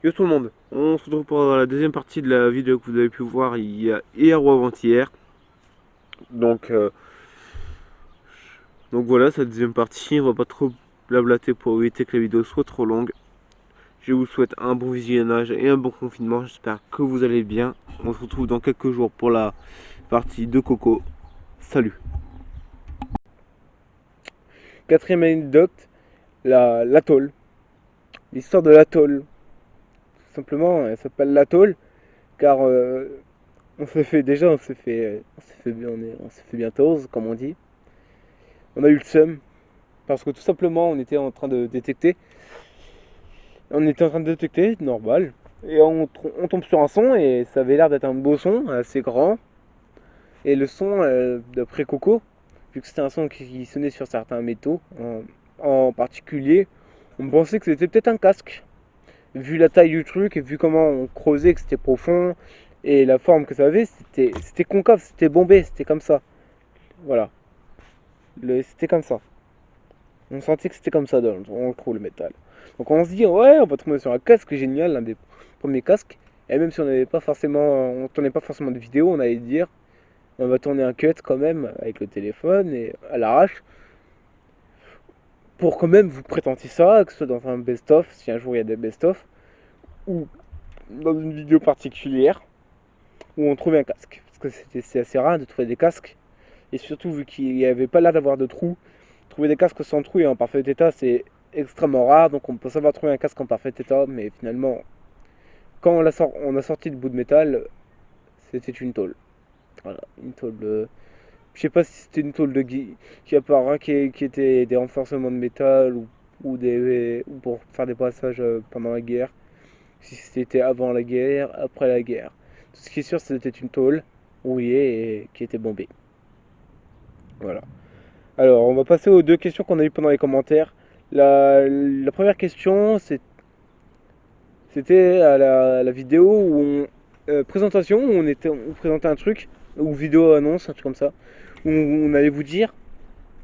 Yo tout le monde, on se retrouve pour la deuxième partie de la vidéo que vous avez pu voir hier ou avant-hier. Donc, euh, donc voilà, cette deuxième partie, on va pas trop blablater pour éviter que la vidéo soit trop longue. Je vous souhaite un bon visionnage et un bon confinement, j'espère que vous allez bien. On se retrouve dans quelques jours pour la partie de Coco. Salut. Quatrième anecdote, l'atoll. L'histoire de l'atoll. Tout simplement, elle s'appelle l'atoll car on s'est fait bientôt, comme on dit. On a eu le seum parce que tout simplement on était en train de détecter, normal, et on tombe sur un son et ça avait l'air d'être un beau son, assez grand. Et le son, d'après Coco, vu que c'était un son qui sonnait sur certains métaux en particulier, on pensait que c'était peut-être un casque. Vu la taille du truc et vu comment on creusait, que c'était profond et la forme que ça avait, c'était concave, c'était bombé, c'était comme ça. Voilà, c'était comme ça. On sentait que c'était comme ça dans le trou, le métal. Donc on se dit, ouais, on va tomber sur un casque génial, l'un des premiers casques. Et même si on tournait pas forcément de vidéo, on allait dire, on va tourner un cut quand même avec le téléphone et à l'arrache. Pour quand même vous présenter ça, que ce soit dans un best-of, si un jour il y a des best-of, ou dans une vidéo particulière où on trouvait un casque. Parce que c'est assez rare de trouver des casques. Et surtout vu qu'il n'y avait pas l'air d'avoir de trous, trouver des casques sans trou et en parfait état, c'est extrêmement rare. Donc on peut savoir trouver un casque en parfait état, mais finalement, quand on a sorti le bout de métal, c'était une tôle. Voilà, une tôle. Je sais pas si c'était une tôle de qui apparaît, qui était des renforcements de métal ou pour faire des passages pendant la guerre. Si c'était avant la guerre, après la guerre. Tout ce qui est sûr, c'était une tôle rouillée et qui était bombée. Voilà. Alors, on va passer aux deux questions qu'on a eues pendant les commentaires. La première question, c'était à la vidéo présentation où on présentait un truc, ou vidéo annonce, un truc comme ça, où on allait vous dire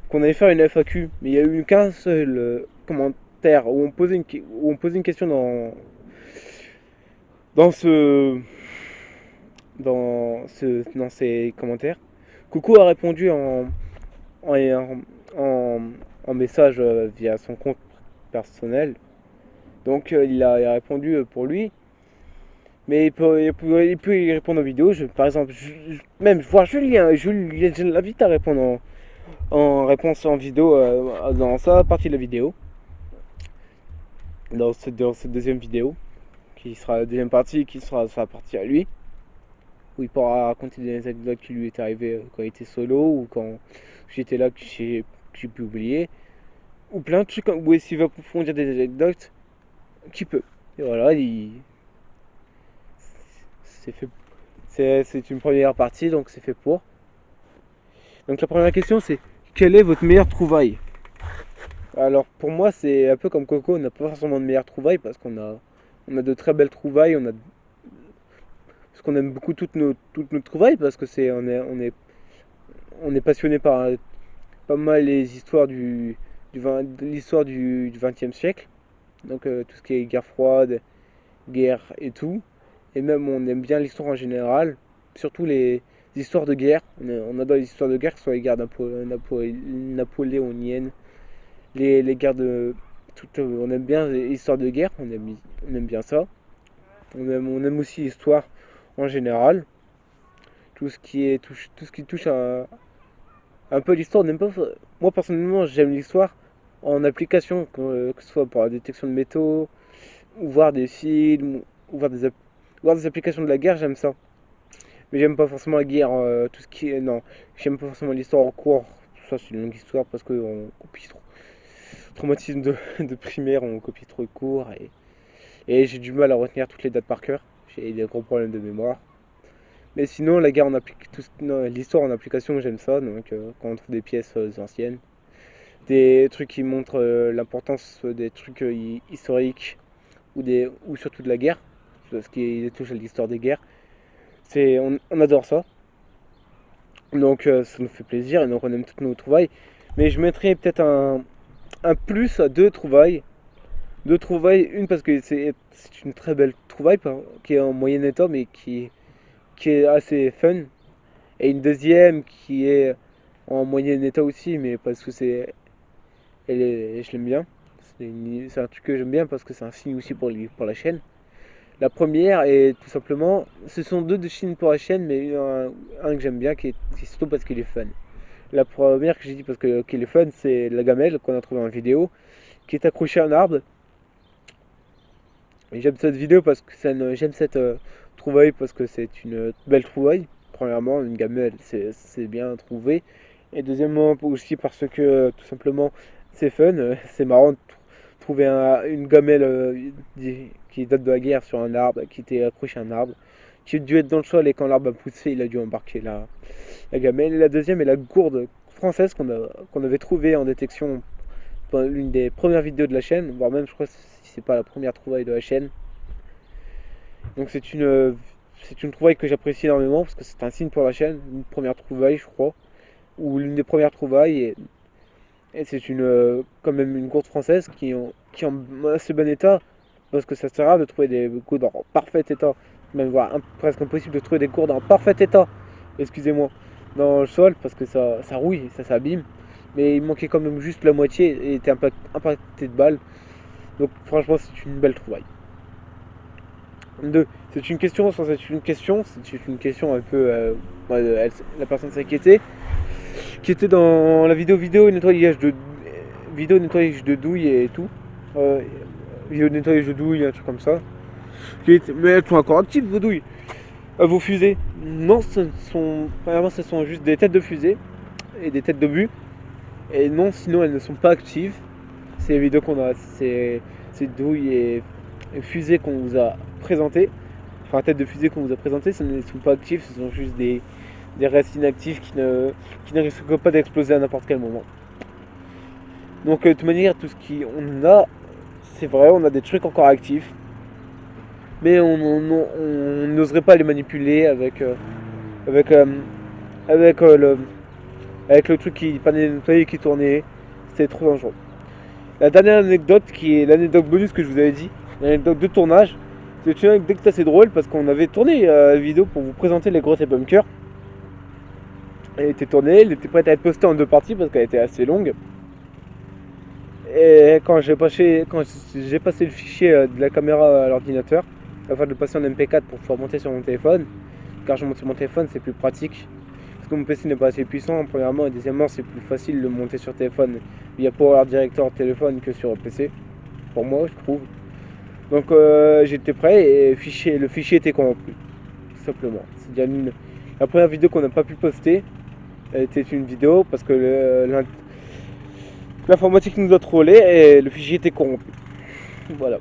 qu'on allait faire une FAQ, mais il n'y a eu qu'un seul commentaire où on posait une question dans ce, dans ces commentaires. Coucou a répondu en, en, en message via son compte personnel. Donc il a répondu pour lui. Mais il peut y répondre en vidéo. Par exemple, même voir Julien. Julien, je l'invite à répondre en réponse en vidéo dans sa partie de la vidéo. Dans cette deuxième vidéo. Qui sera la deuxième partie, qui sera sa partie à lui. Où il pourra raconter des anecdotes qui lui est arrivé quand il était solo ou quand j'étais là que j'ai pu oublier. Ou plein de trucs où s'il va approfondir des anecdotes, qui peut. Et voilà, c'est fait. C'est une première partie, donc c'est fait pour. Donc la première question c'est quelle est votre meilleure trouvaille? Alors pour moi c'est un peu comme Coco, on n'a pas forcément de meilleure trouvaille parce on a de très belles trouvailles, parce qu'on aime beaucoup toutes nos trouvailles parce que on est passionné par pas mal les histoires de l'histoire du 20e siècle. Donc tout ce qui est guerre froide, guerre et tout. Et même on aime bien l'histoire en général, surtout les histoires de guerre. On adore les histoires de guerre, que ce soit les guerres napoléoniennes, les guerres de. On aime bien les histoires de guerre, on aime bien ça. On aime aussi l'histoire en général. Tout ce qui touche un peu l'histoire. Moi personnellement j'aime l'histoire en application, que ce soit pour la détection de métaux, ou voir des films, ou voir des applications de la guerre, j'aime ça. Mais j'aime pas forcément la guerre, tout ce qui est. Non, j'aime pas forcément l'histoire en cours. Ça, c'est une longue histoire parce qu'on copie trop. Traumatisme de primaire, on copie trop de cours et j'ai du mal à retenir toutes les dates par cœur. J'ai des gros problèmes de mémoire. Mais sinon, la guerre en l'histoire en application, j'aime ça. Donc, quand on trouve des pièces anciennes, des trucs qui montrent l'importance des trucs historiques ou surtout de la guerre, ce qui touche à l'histoire des guerres, on adore ça. Donc ça nous fait plaisir et donc on aime toutes nos trouvailles. Mais je mettrais peut-être un plus à deux trouvailles. Deux trouvailles, une parce que c'est une très belle trouvaille qui est en moyen état mais qui est assez fun. Et une deuxième qui est en moyen état aussi mais parce que je l'aime bien. C'est un truc que j'aime bien parce que c'est un signe aussi pour la chaîne. La première est tout simplement, ce sont deux de signes pour la chaîne mais un que j'aime bien qui est surtout parce qu'il est fun. La première que j'ai dit parce que qu'il est fun c'est la gamelle qu'on a trouvé en vidéo qui est accrochée à un arbre. Et j'aime cette vidéo parce que j'aime cette trouvaille parce que c'est une belle trouvaille. Premièrement, une gamelle, c'est bien trouvé. Et deuxièmement, aussi parce que tout simplement, c'est fun. C'est marrant de trouver une gamelle qui date de la guerre sur un arbre, qui était accrochée à un arbre, qui a dû être dans le sol et quand l'arbre a poussé, il a dû embarquer la gamelle. Et la deuxième est la gourde française qu'on avait trouvée en détection dans l'une des premières vidéos de la chaîne, voire même je crois si c'est pas la première trouvaille de la chaîne. Donc c'est une trouvaille que j'apprécie énormément parce que c'est un signe pour la chaîne, une première trouvaille je crois, ou l'une des premières trouvailles et c'est quand même une gourde française qui est en assez bon état parce que ça sert à rien de trouver des gourdes en parfait état, même voire presque impossible de trouver des gourdes en parfait état, excusez-moi, dans le sol parce que ça rouille, ça s'abîme. Mais il manquait quand même juste la moitié et était impacté de balles. Donc franchement c'est une belle trouvaille. 2. C'est une question sans être une question, c'est une question un peu. La personne s'inquiétait, qui était dans la vidéo nettoyage de douille et tout. Euh, Vidéo nettoyage de douille, un truc comme ça. Mais elles sont encore actives vos douilles. Vos fusées. Non, premièrement, ce sont juste des têtes de fusée et des têtes d'obus. Et non, sinon elles ne sont pas actives. C'est les vidéos qu'on a, ces douilles et fusées qu'on vous a présentées. Enfin, tête de fusée qu'on vous a présentées, ce ne sont pas actifs, ce sont juste des restes inactifs qui ne risquent pas d'exploser à n'importe quel moment. Donc, de toute manière, tout ce qu'on a, c'est vrai, on a des trucs encore actifs, mais on n'oserait pas les manipuler avec, euh, avec, avec le truc qui panait nettoyé qui tournait. C'est trop dangereux. La dernière anecdote, qui est l'anecdote bonus que je vous avais dit, l'anecdote de tournage, c'est une anecdote assez drôle parce qu'on avait tourné la vidéo pour vous présenter les grottes et bunkers. Elle était tournée, elle était prête à être postée en deux parties parce qu'elle était assez longue. Et quand j'ai passé le fichier de la caméra à l'ordinateur, afin de le passer en MP4 pour pouvoir monter sur mon téléphone, car je monte sur mon téléphone, c'est plus pratique. Parce que mon PC n'est pas assez puissant, premièrement, et deuxièmement, c'est plus facile de monter sur téléphone via Power Director téléphone que sur PC. Pour moi, je trouve. Donc j'étais prêt et le fichier était corrompu. Tout simplement. C'est bien la première vidéo qu'on n'a pas pu poster. Elle était une vidéo parce que l'informatique nous a trollé et le fichier était corrompu. Voilà.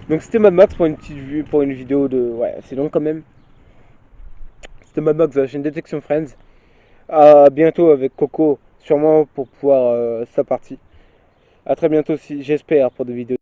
Donc c'était Mad Max pour une petite vue, pour une vidéo de. Ouais, c'est long quand même. C'était Mad Max de la chaîne Detection Friends. À bientôt avec Coco, sûrement pour pouvoir sa partie. A très bientôt, si j'espère, pour des vidéos.